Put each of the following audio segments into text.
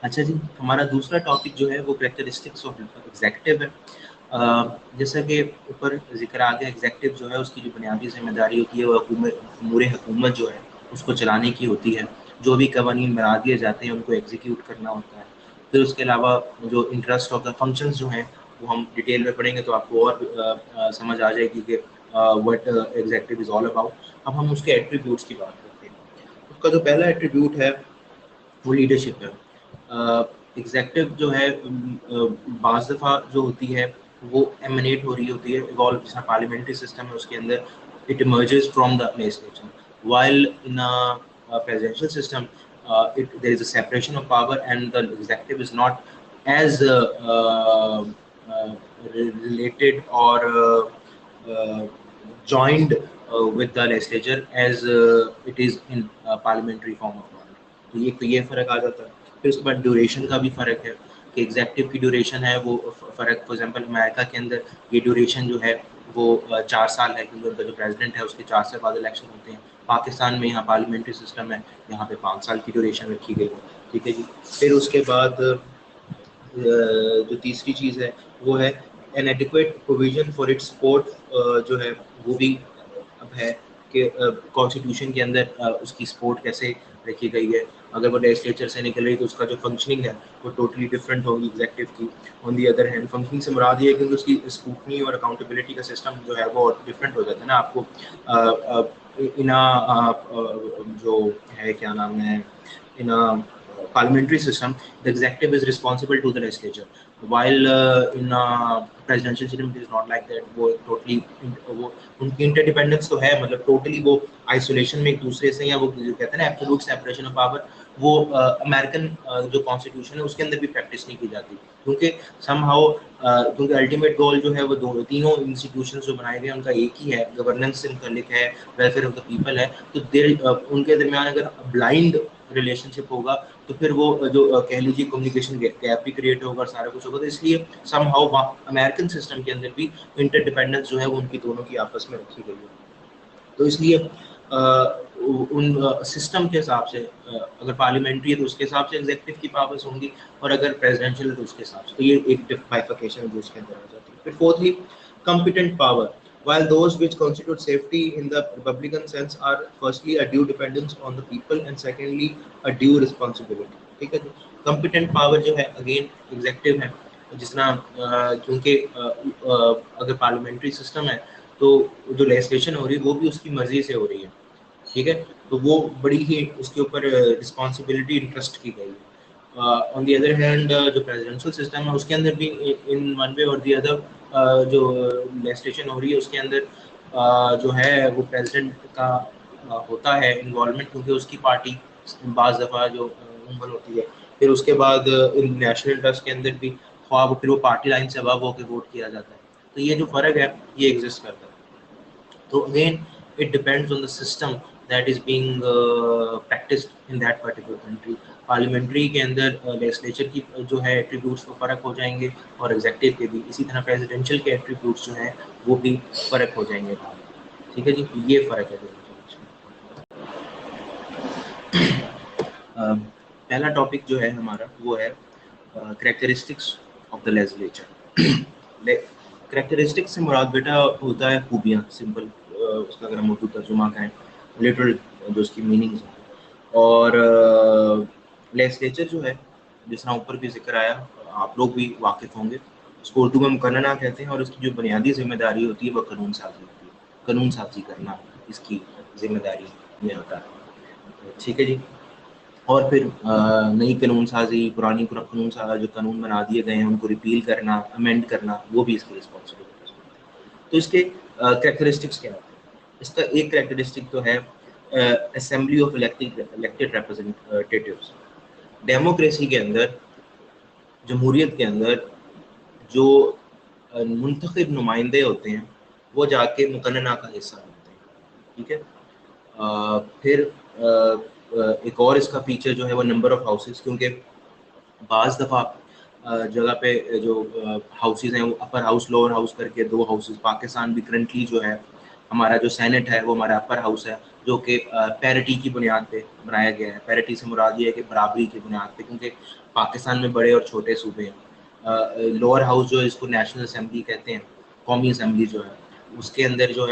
अच्छा जी, हमारा दूसरा टॉपिक जो है वो कैरेक्टरिस्टिक्स ऑफ एग्जेक्टिव है। जैसा कि ऊपर जिक्र आ गया, एग्जेक्टिव जो है उसकी जो बुनियादी जिम्मेदारी होती है वो अमूर हुकूमत जो है उसको चलाने की होती है। जो भी कवानीन बना दिए जाते हैं उनको एग्जीक्यूट करना होता है। फिर उसके अलावा जो इंटरेस्ट ऑफ द फंक्शंस जो हैं वो हम डिटेल में पढ़ेंगे तो आपको और समझ आ जाएगी कि what executive is all about. अब हम उसके एट्रीब्यूट्स की बात करते हैं। उसका जो पहला एट्रीब्यूट है वो लीडरशिप है। एग्जेक्टिव जो है बाज़ दफ़ा जो होती है वो एमिनेट हो रही होती है, इवॉल्व जिसका पार्लियामेंट्री सिस्टम है उसके अंदर it emerges from the legislature, while in a presidential system it there is a separation of power and the executive is not as uh, related or uh, joined with the legislature as it is in parliamentary form of government। तो ये फ़र्क आ जाता है। फिर उसके बाद duration का भी फ़र्क है कि एग्जेक्टिव की ड्यूरेशन है वो फ़र्क, फॉर एग्जांपल अमेरिका के अंदर ये ड्यूरेशन जो है वो 4 साल है क्योंकि उनका जो प्रेसिडेंट है उसके 4 साल बाद इलेक्शन होते हैं। पाकिस्तान में यहाँ पार्लियामेंट्री सिस्टम है, यहाँ पे 5 साल की ड्यूरेशन रखी गई है। ठीक है जी। फिर उसके बाद जो तीसरी चीज़ है वो है N adequate provision for its support, जो है वो भी अब है कि कॉन्स्टिट्यूशन के अंदर उसकी सपोर्ट कैसे रखी गई है। अगर वो लेजिस्लेचर से निकल रही तो उसका जो फंक्शनिंग है वो टोटली डिफरेंट होगी एग्जेक्टिव की। On the other hand functioning से मुराद ये है कि उसकी स्क्रूटनी और अकाउंटेबिलिटी का सिस्टम जो है वो डिफरेंट हो जाता है ना। आपको इना जो है क्या नाम है इन parliamentary system the executive is responsible to the legislature, while in presidential system it is not like that। वो totally वो उनकी इंटरडिपेंडेंस तो है, मतलब टोटली वो आइसोलेशन में एक दूसरे से, या वो जो कहते हैं ना एब्सोल्यूट सेपरेशन ऑफ पावर, वो अमेरिकन जो कॉन्स्टिट्यूशन है उसके अंदर भी प्रैक्टिस नहीं की जाती क्योंकि समहाउ क्योंकि अल्टीमेट गोल जो है वो तीनों इंस्टीट्यूशन जो बनाए गए हैं उनका एक ही है, गवर्नेंस से मुतल्लिक है, वेलफेयर ऑफ द पीपल है। तो उनके दरमियान अगर ब्लाइंड रिलेशनशिप होगा तो फिर वो जो कह लीजिए कम्युनिकेशन गैप भी क्रिएट होगा और सारा कुछ होगा। तो इसलिए समहाउ अमेरिकन सिस्टम के अंदर भी इंटरडिपेंडेंस जो है वो उनकी दोनों की आपस में रखी गई है। तो इसलिए उन सिस्टम के हिसाब से अगर पार्लियामेंट्री है तो उसके हिसाब से एग्जेक्टिव की पावर्स होंगी, और अगर प्रेसिडेंशियल है तो उसके हिसाब से। तो ये एक बाइफिकेशन जो उसके अंदर आ जाती है। फिर fourthly competent power, while those which constitute safety in the republican sense are firstly a due dependence on the people and secondly a due responsibility। ठीक है। competent power जो है अगेन एग्जेक्टिव है, जिस तरह क्योंकि अगर पार्लियामेंट्री सिस्टम है तो जो लेजिस्लेशन हो रही है वो भी उसकी मर्जी से हो रही है। ठीक है। तो वो बड़ी ही उसके ऊपर रिस्पॉन्सिबिलिटी इंटरेस्ट की गई है। ऑन दी अदर हैंड जो प्रेसिडेंशियल सिस्टम है उसके अंदर भी इन वन वे और दी अदर जो लेजिस्लेशन हो रही है उसके अंदर जो है वो प्रेसिडेंट का होता है इन्वॉल्वमेंट, क्योंकि उसकी पार्टी बाज़ दफ़ा जो उम्र होती है। फिर उसके बाद नेशनल इंटरेस्ट के अंदर भी ख्वाब फिर वो पार्टी लाइन से अबव होकर वोट किया जाता है। तो ये जो फ़र्क है ये एग्जिस्ट करता है। तो again it depends on the system that is being practiced in that particular country। Parliamentary के अंदर लेजिस्लेचर की जो है एट्रीब्यूट्स वो फ़र्क हो जाएंगे और एग्जेक्टिव के भी, इसी तरह प्रेसिडेंशियल के एट्रीब्यूट्स जो हैं वो भी फ़र्क हो जाएंगे। ठीक है जी। ये फ़र्क है दोनों के बीच में। पहला टॉपिक जो है हमारा वो है characteristics of the legislature. Characteristics से मुराद बेटा होता है खूबियाँ, सिंपल उसका अगर हम उर्दू तर्जुमा करें, लिटरल जो उसकी मीनिंग्स हैं। और लेजिस्लेचर जो है जिस तरह ऊपर भी जिक्र आया, आप लोग भी वाकिफ़ होंगे, उसको उर्दू में मुकन्नना कहते हैं और इसकी जो बुनियादी जिम्मेदारी होती है वो कानून साजी होती है। कानून साजी करना इसकी जिम्मेदारी में होता है। ठीक है जी। और फिर नई कानून साजी, पुरानी कानून जो कानून बना दिए गए हैं उनको रिपील करना, अमेंड करना, वो भी इसकी रिस्पॉन्सिबिलिटी है। तो इसके कैरेक्टरिस्टिक्स क्या होते हैं? इसका एक कैरेक्टरिस्टिक तो है assembly of elected representatives. Democracy के अंदर, जमहूरियत के अंदर जो मुंतखब नुमाइंदे होते हैं वो जाके मुकन्नना का हिस्सा होते हैं। ठीक है। फिर एक और इसका फीचर जो है वो नंबर ऑफ हाउसेस, क्योंकि बाज़ दफ़ा जगह पे जो हाउसेस हैं वो अपर हाउस लोअर हाउस करके दो हाउसेस, पाकिस्तान भी करंटली जो है हमारा जो सेनेट है वो हमारा अपर हाउस है, जो कि पैरिटी की बुनियाद पे बनाया गया है। पैरिटी से मुराद ये है कि बराबरी की बुनियाद पे, क्योंकि पाकिस्तान में बड़े और छोटे सूबे हैं। लोअर हाउस जो है इसको नेशनल असेंबली कहते हैं, कौमी असेंबली जो है उसके अंदर जो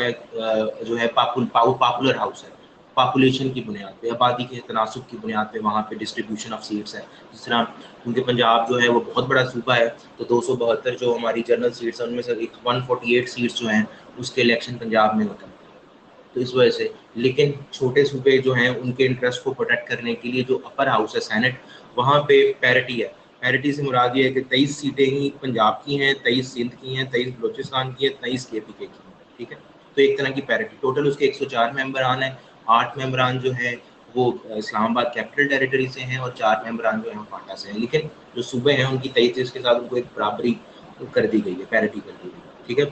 है पॉपुलर हाउस है, पॉपुलेशन की बुनियाद पे, आबादी के तनासुब की बुनियाद पे वहाँ पे डिस्ट्रीब्यूशन ऑफ सीट्स है। जिस तरह क्योंकि पंजाब जो है वो बहुत बड़ा सूबा है, तो 272 जो हमारी जनरल सीट्स हैं उनमें से 148 सीट्स जो हैं उसके इलेक्शन पंजाब में होता है। तो इस वजह से, लेकिन छोटे सूबे जो हैं उनके इंटरेस्ट को प्रोटेक्ट करने के लिए जो अपर हाउस है सेनेट, वहाँ पे पैरिटी है। पैरिटी से मुराद ये है कि 23 सीटें ही पंजाब की हैं, 23 सिंध की हैं, 23 बलोचिस्तान की हैं, 23 KPK की हैं, ठीक है। तो एक तरह की पैरिटी, टोटल उसके 104 मेंबरान हैं। 8 मेंबरान जो है वो इस्लामाबाद कैपिटल टेरिटरी से हैं और 4 मेंबरान जो हैं फाटा से हैं, लेकिन जो सूबे हैं उनकी 23 के साथ उनको एक बराबरी कर दी गई है, पैरिटी कर दी गई है, ठीक है।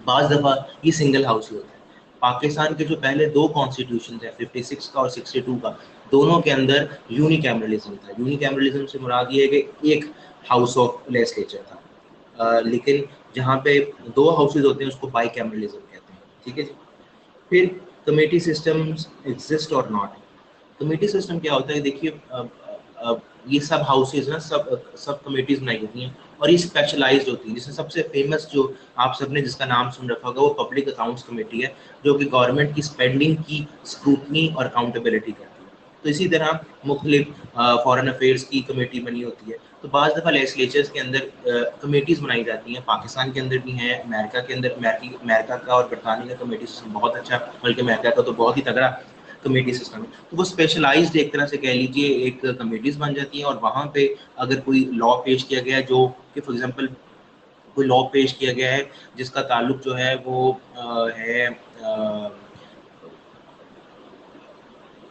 बाज़ दफ़ा ये सिंगल हाउस ही होता है। पाकिस्तान के जो पहले 2 कॉन्स्टिट्यूशन थे 56 का और 62 का, दोनों के अंदर यूनिकैमरलिज्म था। यूनिकैमरलिज्म से मुराद ये है कि एक हाउस ऑफ लेजिस्लेचर था। लेकिन जहाँ पे 2 हाउसेज होते हैं उसको बाइकैमरलिज्म कहते हैं, ठीक है जी। फिर कमेटी सिस्टम्स एग्जिस्ट और नॉट। कमेटी सिस्टम क्या होता है, देखिए ये सब हाउसेज ना सब कमेटीज बनाई होती हैं और ये स्पेशलाइज्ड होती है। जैसे सबसे फेमस जो आप सबने जिसका नाम सुन रखा होगा वो पब्लिक अकाउंट्स कमेटी है, जो कि गवर्नमेंट की स्पेंडिंग की स्क्रूटनी और अकाउंटेबिलिटी करती है। तो इसी तरह मुख्तलिफ फॉरेन अफेयर्स की कमेटी बनी होती है। तो बाज़ दफ़ा लेजिस्लेचर्स के अंदर कमेटीज़ बनाई जाती हैं, पाकिस्तान के अंदर भी हैं, अमेरिका के अंदर, अमेरिका का और बरतानिया का कमेटी सिस्टम बहुत अच्छा, बल्कि अमेरिका का तो बहुत ही तगड़ा कमेटी सिस्टम है। तो वो स्पेशलाइज्ड एक तरह से कह लीजिए एक कमेटीज बन जाती हैं और वहाँ पे अगर कोई लॉ पेश किया गया है, जो कि फॉर एग्जांपल कोई लॉ पेश किया गया है जिसका ताल्लुक जो है वो है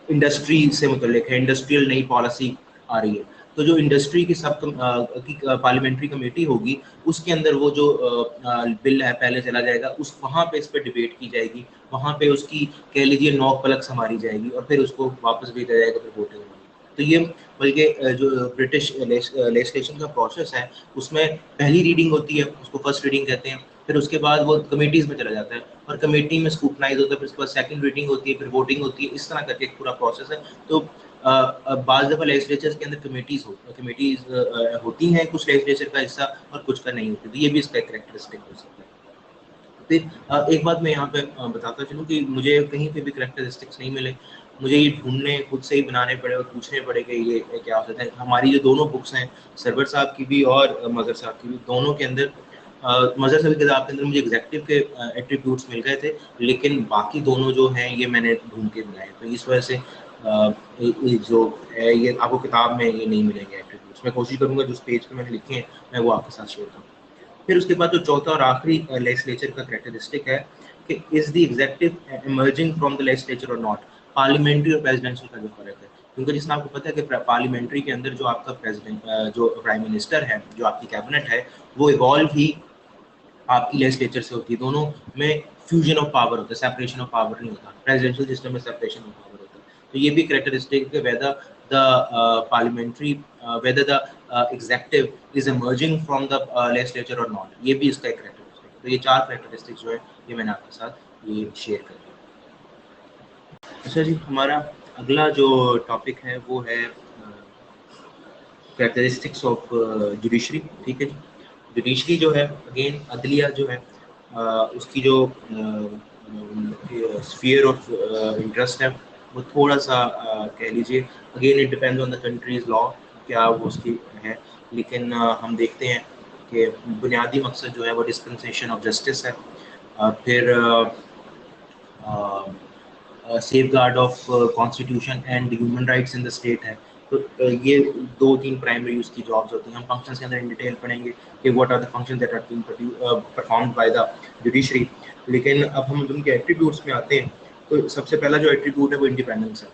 इंडस्ट्री से मुतल्लिक है, इंडस्ट्रियल नई पॉलिसी आ रही है, तो जो इंडस्ट्री की पार्लियामेंट्री कमेटी होगी उसके अंदर वो जो बिल है पहले चला जाएगा, उस वहाँ पे इस पर डिबेट की जाएगी, वहाँ पे उसकी कह लीजिए नोक पलक संवारी जाएगी और फिर उसको वापस भेजा जाएगा, फिर वोटिंग होगी। तो ये बल्कि जो ब्रिटिश लेजिस्लेशन का प्रोसेस है उसमें पहली रीडिंग होती है, उसको फर्स्ट रीडिंग कहते हैं, फिर उसके बाद वो कमेटीज में चला जाता है और कमेटी में स्क्रूटनाइज होता है, फिर उसके बाद सेकंड रीडिंग होती है, फिर वोटिंग होती है, इस तरह करके एक पूरा प्रोसेस है। तो बाज़ दफ़ा लेजिस्लेचर के अंदर कमेटीज होती हैं, कुछ लेजिस्लेचर का हिस्सा और कुछ का नहीं होती, तो ये भी इसका एक कैरेक्टरिस्टिक हो सकता है। फिर एक बात मैं यहाँ पे बताता चलूँ कि मुझे कहीं पे भी कैरेक्टरिस्टिक्स नहीं मिले, मुझे ये ढूंढने खुद से ही बनाने पड़े और पूछने पड़े कि ये क्या होता है। हमारी जो दोनों बुक्स हैं, सरवर साहब की भी और मज़हर साहब की भी, दोनों के अंदर मज़हर साहब की किताब के अंदर मुझे एग्जेक्टिव के एट्रीब्यूट्स मिल गए थे, लेकिन बाकी दोनों जो हैं ये मैंने ढूंढ के बनाए, तो इस वजह से जो है ये आपको किताब में ये नहीं मिलेंगे एट्रीब्यूट्स। मैं कोशिश करूँगा जो पेज पे मैंने लिखे हैं मैं वो आपके साथ शेयर करूँ। फिर उसके बाद जो चौथा और आखिरी लेजिस्लेचर का कैरेक्टरिस्टिक है कि is the adjective emerging from the legislature और नॉट। पार्लियामेंट्री और प्रेसिडेंशियल का जो फर्क है, क्योंकि जिसमें आपको पता है कि पार्लियामेंट्री के अंदर जो आपका प्रेसिडेंट जो प्राइम मिनिस्टर है, जो आपकी कैबिनेट है, वो इवॉल्व ही आपकी लेजिस्लेचर से होती है। दोनों में फ्यूजन ऑफ पावर होता है, सेपरेशन ऑफ पावर नहीं होता। प्रेसिडेंशियल सिस्टम में सेपरेशन ऑफ पावर होता है। तो ये भी कैरेक्टरिस्टिक है whether the parliamentary whether the adjective is emerging from the legislature और नॉट, ये भी इसका एक कैरेक्टरिस्टिक है। तो ये 4 कैरेक्टरिस्टिक्स जो है ये मैंने आपके साथ ये शेयर कर दिया। अच्छा जी, हमारा अगला जो टॉपिक है वो है कैरेक्टरिस्टिक्स ऑफ जुडिशरी, ठीक है जी। जुडिशरी जो है अगेन अदलिया जो है उसकी जो स्फीयर ऑफ इंटरेस्ट है वो थोड़ा सा कह लीजिए, again it depends on the countries law क्या वो उसकी है, लेकिन हम देखते हैं कि बुनियादी मकसद जो है वो डिस्पेंसेशन ऑफ जस्टिस है। फिर safe guard of constitution and human rights in the state है। तो ये 2-3 प्राइमरी उसकी जॉब्स होती हैं। हम फंक्शंस के अंदर इन डिटेल पढ़ेंगे कि what are the functions that are being performed by the judiciary. लेकिन अब हम उनके एट्रीब्यूट्स में आते हैं, तो सबसे पहला जो एट्रीब्यूट है वो इंडिपेंडेंस है।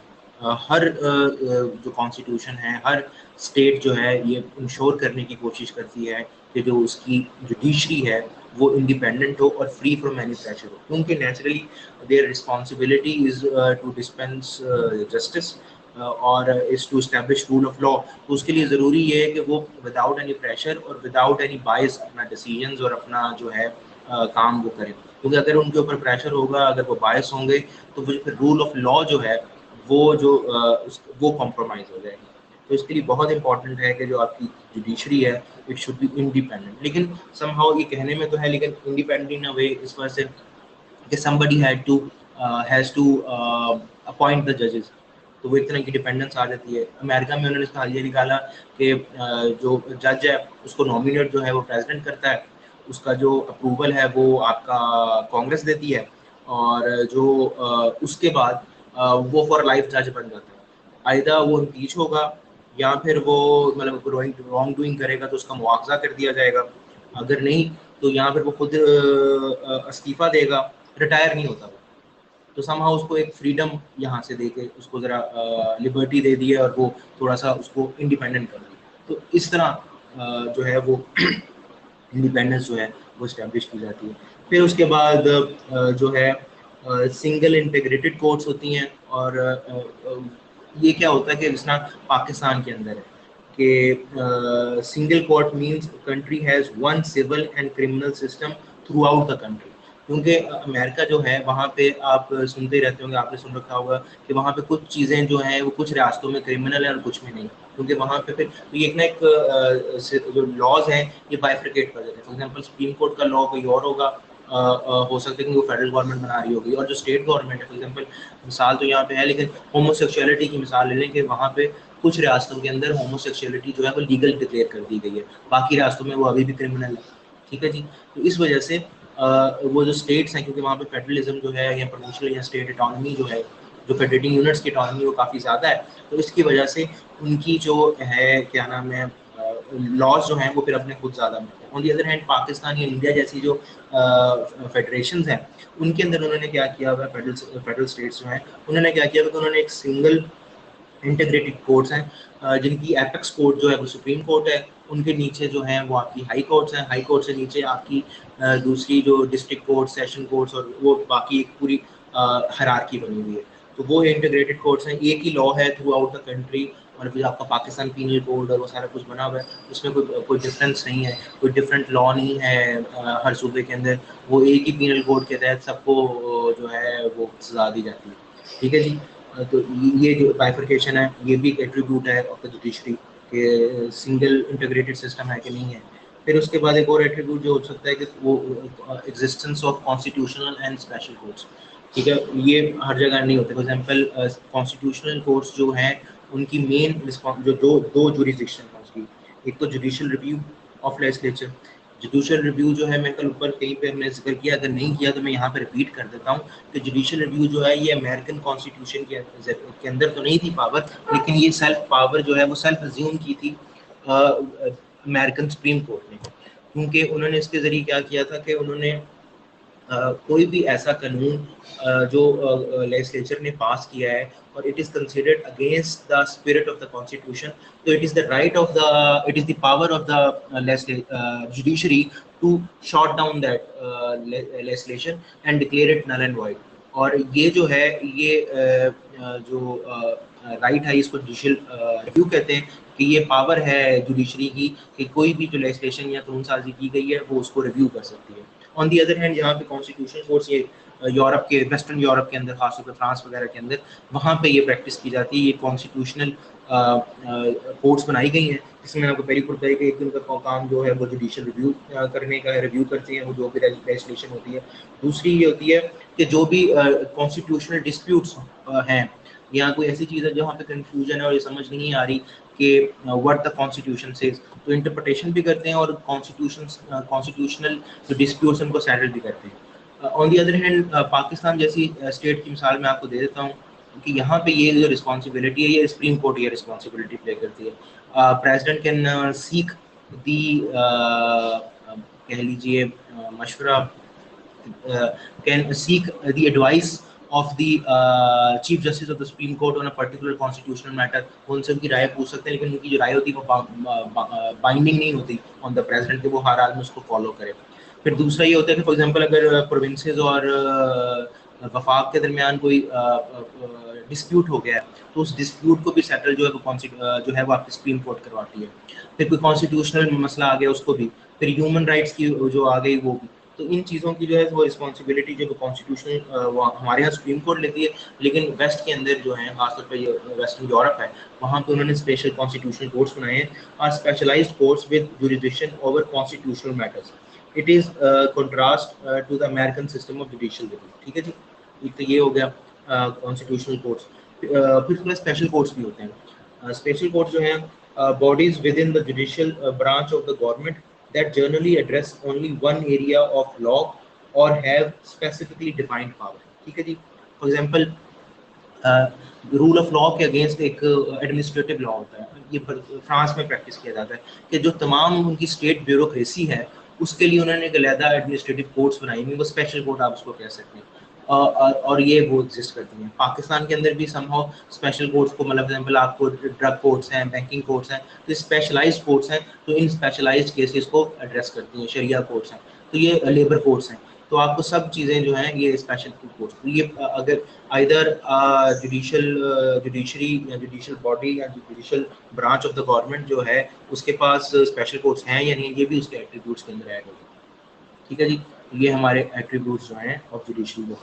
हर जो कॉन्स्टिट्यूशन है, हर स्टेट जो है ये इंश्योर करने की कोशिश करती है कि जो उसकी जुडिशरी है वो इंडिपेंडेंट हो और फ्री फ्रॉम एनी प्रेशर हो, क्योंकि naturally their responsibility is to dispense justice और is to establish rule of law. तो उसके लिए ज़रूरी ये है कि वो विदाउट एनी प्रेशर और विदाउट एनी बायस अपना डिसीजंस और अपना जो है काम वो करें, क्योंकि अगर उनके ऊपर प्रेशर होगा, अगर वो बायस होंगे, तो फिर रूल ऑफ लॉ जो है वो कॉम्प्रोमाइज हो जाएगी। तो इसके लिए बहुत इंपॉर्टेंट है कि जो आपकी जुडिशरी है इट शुड बी इंडिपेंडेंट। लेकिन समहाउ ये कहने में तो है, लेकिन इंडिपेंडेंट इन अ वे इस वजह से कि somebody has to appoint the judges, तो वो एक तरह की डिपेंडेंस आ जाती है। अमेरिका में उन्होंने इसका ये निकाला कि जो जज है उसको नॉमिनेट जो है वो प्रेसिडेंट करता है, उसका जो अप्रूवल है वो आपका कांग्रेस देती है, और जो उसके बाद वो फॉर लाइफ जज बन जाता है। आइदा वो इम्पीच होगा, या फिर वो मतलब रॉन्ग डूइंग करेगा तो उसका मुआवजा कर दिया जाएगा, अगर नहीं तो यहाँ फिर वो खुद इस्तीफा देगा, रिटायर नहीं होता वो। तो समहाउ उसको एक फ्रीडम यहाँ से देके उसको ज़रा लिबर्टी दे दी है, और वो थोड़ा सा उसको इंडिपेंडेंट कर दी। तो इस तरह जो है वो इंडिपेंडेंस जो है वो इस्टेब्लिश की जाती है। फिर उसके बाद जो है सिंगल इंटीग्रेटेड कोर्ट्स होती हैं, और ये क्या होता है कि जिस तरह पाकिस्तान के अंदर है कि single court means country has one civil and criminal system throughout the country. क्योंकि अमेरिका जो है वहाँ पे आप सुनते ही रहते होंगे, आपने सुन रखा होगा कि वहाँ पे कुछ चीज़ें जो हैं वो कुछ रियासतों में क्रिमिनल है और कुछ में नहीं, क्योंकि वहाँ पे फिर तो ये एक ना एक जो लॉज हैं ये बाइफ्रिकेट कर देते हैं। फॉर एग्जांपल सुप्रीम कोर्ट का लॉ कोई और होगा, हो सकता है कि वो फेडरल गवर्नमेंट बना रही होगी, और जो स्टेट गवर्नमेंट है, फॉर एग्जांपल मिसाल तो यहाँ पे है, लेकिन होमोसेक्सुअलिटी की मिसाल ले लें कि वहाँ पे कुछ रियासतों के अंदर होमोसेक्सुअलिटी जो है वो लीगल डिक्लेयर कर दी गई है, बाकी रियासतों में वो अभी भी क्रिमिनल है। ठीक है जी। तो इस वजह से वो जो स्टेट्स हैं, क्योंकि वहाँ पे फेडरलिज्म जो है या प्रोविंशियल या स्टेट इकोनॉमी जो है, जो फेडरेटिंग यूनिट्स की इकोनॉमी वो काफ़ी ज़्यादा है, तो इसकी वजह से उनकी जो है क्या नाम है लॉज जो हैं वो फिर अपने खुद ज़्यादा बनते हैं। On the other hand Pakistan या इंडिया जैसी जो फेडरेशंस हैं उनके अंदर उन्होंने क्या किया हुआ, फेडरल स्टेट्स जो हैं उन्होंने क्या किया हुआ कि उन्होंने एक सिंगल इंटीग्रेटेड कोर्ट्स हैं, जिनकी एपेक्स कोर्ट जो है वो सुप्रीम कोर्ट है, उनके नीचे जो है वो आपकी हाई कोर्ट्स हैं, हाई कोर्ट से नीचे आपकी दूसरी जो डिस्ट्रिक्ट कोर्ट, सेशन कोर्ट्स, और वो बाकी एक पूरी हायरार्की बनी हुई है। तो वो इंटीग्रेटेड कोर्ट्स हैं, एक ही लॉ है थ्रू आउट द कंट्री, और फिर आपका पाकिस्तान पीनल कोड और वो सारा कुछ बना हुआ है, उसमें कोई डिफरेंस नहीं है, कोई डिफरेंट लॉ नहीं है हर सूबे के अंदर, वो एक ही पीनल कोड के तहत सबको जो है वो सजा दी जाती है। ठीक है जी। तो ये जो बाइफर्केशन है ये भी एक एट्रीब्यूट है ऑफ द जुडिशरी कि सिंगल इंटीग्रेटेड सिस्टम है कि नहीं है। फिर उसके बाद एक और एट्रीब्यूट जो हो सकता है कि वो existence of constitutional and special courts. ठीक है, ये हर जगह नहीं होते। फॉर एग्जांपल कॉन्स्टिट्यूशनल कोर्ट्स जो हैं उनकी मेन जो दो जुरिस्डिक्शन है उसकी, एक तो judicial review of legislature. Judicial review जो है मैं कल ऊपर कहीं पे हमने जिक्र किया, अगर नहीं किया तो मैं यहाँ पे रिपीट कर देता हूँ कि जुडिशियल रिव्यू जो है ये अमेरिकन कॉन्स्टिट्यूशन के अंदर तो नहीं थी पावर, लेकिन ये सेल्फ पावर जो है वो सेल्फ अज्यूम की थी अमेरिकन सुप्रीम कोर्ट ने, क्योंकि उन्होंने इसके जरिए क्या किया था कि उन्होंने कोई भी ऐसा कानून जो लेजिस्लेचर ने पास किया है और it is considered against the spirit of the constitution, तो it is the right of the it is the power of the judiciary to shot down that legislation and declare it null and void. और ये जो है ये जो right है इसको judicial review कहते हैं, कि ये पावर है जुडिशरी की कि कोई भी जो लेजिस्लेशन या कानून साजी की गई है वो उसको रिव्यू कर सकती है। ऑन दी अदर हैंड यहाँ पे कॉन्स्टिट्यूशन कोर्ट्स ये यूरोप के, वेस्टर्न यूरोप के अंदर, खासतौर पर फ्रांस वगैरह के अंदर, वहाँ पे ये प्रैक्टिस की जाती है। ये कॉन्स्टिट्यूशनल कोर्ट्स बनाई गई हैं जिसमें आपको पहली बताया कि एक दिन का काम जो है वो जुडिशियल रिव्यू करने का, रिव्यू करते हैं वो जो भी लेजिस्लेशन होती है। दूसरी ये होती है कि जो भी कॉन्स्टिट्यूशनल डिस्प्यूट्स हैं, यहाँ कोई ऐसी चीज़ है जहाँ पे कंफ्यूजन है और ये समझ नहीं आ रही कि व्हाट द कॉन्स्टिट्यूशन सेज, तो इंटरप्रिटेशन भी करते हैं और कॉन्स्टिट्यूशनल जो डिस्प्यूट्स उनको सेटल भी करते हैं। On the other hand Pakistan जैसी स्टेट की मिसाल मैं आपको दे देता हूँ कि यहाँ पे ये जो रिस्पॉन्सिबिलिटी है ये सुप्रीम कोर्ट ये रिस्पॉन्सिबिलिटी प्ले करती है। प्रेसिडेंट कैन सीक दी कह लीजिए मशवरा, can seek the advice of the Chief Justice of the Supreme Court on a particular constitutional matter। उनसे उनकी राय पूछ सकते हैं, लेकिन उनकी जो राय होती है वो बाइंडिंग नहीं होती ऑन द प्रेसिडेंट, के वो हर हाल में उसको फॉलो करे। फिर दूसरा ये होता है कि फॉर एग्जांपल अगर प्रोविंसेस और वफाक के दरमियान कोई डिस्प्यूट हो गया है तो उस डिस्प्यूट को भी सेटल जो है वो आपकी सुप्रीम कोर्ट करवाती है। फिर कोई कॉन्स्टिट्यूशनल मसला आ गया उसको भी, फिर ह्यूमन राइट्स की जो आ गई वो भी। तो इन चीज़ों की जो है वो रिस्पॉन्सिबिलिटी जो कॉन्स्टिट्यूशनल वो हमारे यहाँ सुप्रीम कोर्ट लेती है, लेकिन वेस्ट के अंदर जो है खासतौर पर ये वेस्टर्न यूरोप है, वहाँ पे उन्होंने स्पेशल कॉन्स्टिट्यूशनल कोर्ट्स बनाए हैं और specialised courts with jurisdiction over constitutional matters. It is contrast to the American system of judicial review. ठीक है जी, एक तो ये हो गया कॉन्स्टिट्यूशनल कोर्ट्स। फिर उसके बाद स्पेशल कोर्ट्स भी होते हैं। स्पेशल कोर्ट्स जो हैं bodies with in the judicial branch of the government that generally address only one area of law or have specifically defined power। ठीक है जी, for example rule of law के against एक एडमिनिस्ट्रेटिव लॉ होता है, ये फ्रांस में practice किया जाता है कि जो तमाम उनकी स्टेट ब्यूरोक्रेसी है उसके लिए उन्होंने एक अलहदा एडमिनिस्ट्रेटिव कोर्ट्स बनाई हुई, वो स्पेशल कोर्ट आप उसको कह सकते हैं। और ये वो एग्जिस्ट करती हैं। पाकिस्तान के अंदर भी समहाउ स्पेशल कोर्ट्स को, मतलब एग्जांपल आपको ड्रग कोर्ट्स हैं, बैंकिंग कोर्ट्स हैं, तो स्पेशलाइज्ड कोर्ट्स हैं, तो इन स्पेशलाइज्ड केसेस को एड्रेस करती हैं। शरिया कोर्ट्स हैं, तो ये लेबर कोर्ट्स हैं, तो आपको सब चीज़ें जो हैं ये स्पेशल कोर्ट्स, तो ये अगर आइदर जुडिशरी या जुडिशियल बॉडी या judicial branch of the government जो है उसके पास स्पेशल कोर्ट्स हैं या नहीं, ये भी उसके एट्रीब्यूट्स के अंदर ऐड होगा। ठीक है जी, ये हमारे एट्रीब्यूट्स जो हैं ऑफ जुडिशरी लॉ।